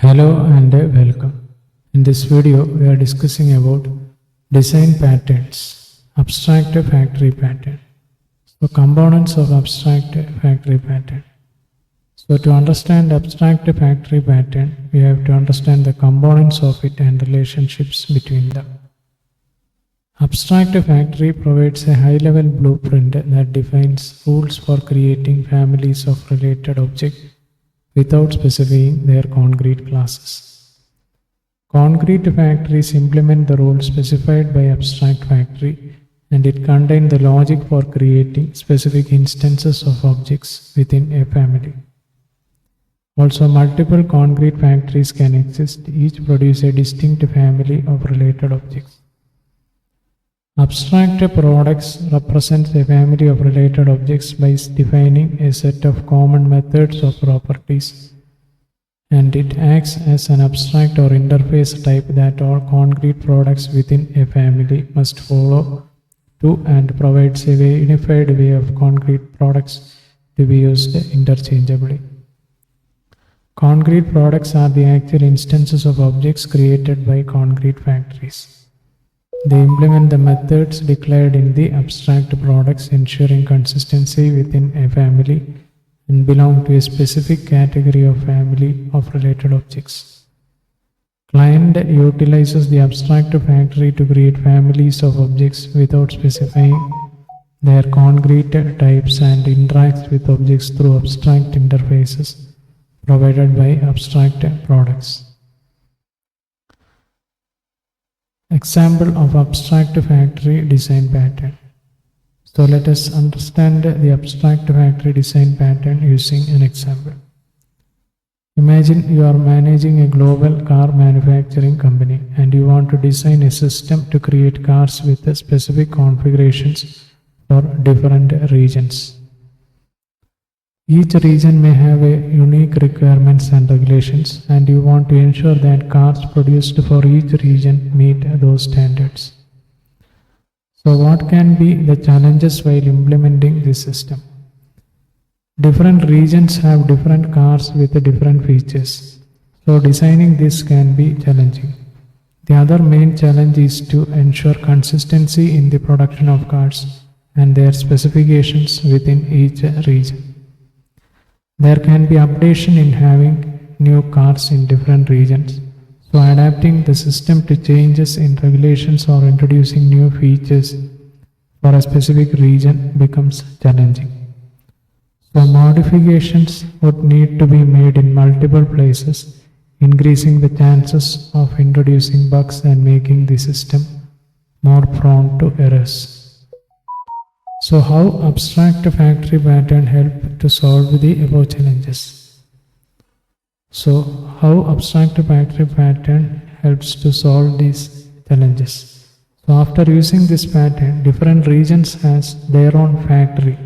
Hello and welcome. In this video, we are discussing about design patterns, abstract factory pattern. So components of abstract factory pattern. So to understand abstract factory pattern, we have to understand the components of it and relationships between them. Abstract factory provides a high-level blueprint that defines rules for creating families of related objects without specifying their concrete classes. Concrete factories implement the rules specified by abstract factory, and it contains the logic for creating specific instances of objects within a family. Also, multiple concrete factories can exist, each produce a distinct family of related objects. Abstract products represent a family of related objects by defining a set of common methods or properties, and it acts as an abstract or interface type that all concrete products within a family must follow to, and provides a unified way of concrete products to be used interchangeably. Concrete products are the actual instances of objects created by concrete factories. They implement the methods declared in the abstract products, ensuring consistency within a family and belong to a specific category of family of related objects. Client utilizes the abstract factory to create families of objects without specifying their concrete types and interacts with objects through abstract interfaces provided by abstract products. Example of abstract factory design pattern. So let us understand the abstract factory design pattern using an example. Imagine you are managing a global car manufacturing company and you want to design a system to create cars with specific configurations for different regions. Each region may have a unique requirements and regulations, and you want to ensure that cars produced for each region meet those standards. So what can be the challenges while implementing this system? Different regions have different cars with different features, so designing this can be challenging. The other main challenge is to ensure consistency in the production of cars and their specifications within each region. There can be updation in having new cars in different regions, so adapting the system to changes in regulations or introducing new features for a specific region becomes challenging. So modifications would need to be made in multiple places, increasing the chances of introducing bugs and making the system more prone to errors. So how abstract factory pattern help to solve the above challenges? So how abstract factory pattern helps to solve these challenges? So after using this pattern, different regions has their own factory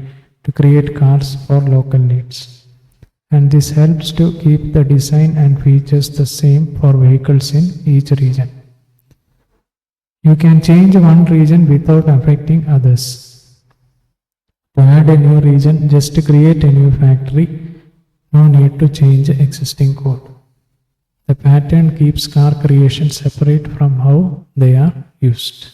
to create cars for local needs. And this helps to keep the design and features the same for vehicles in each region. You can change one region without affecting others. To add a new region, just to create a new factory, no need to change existing code. The pattern keeps car creation separate from how they are used.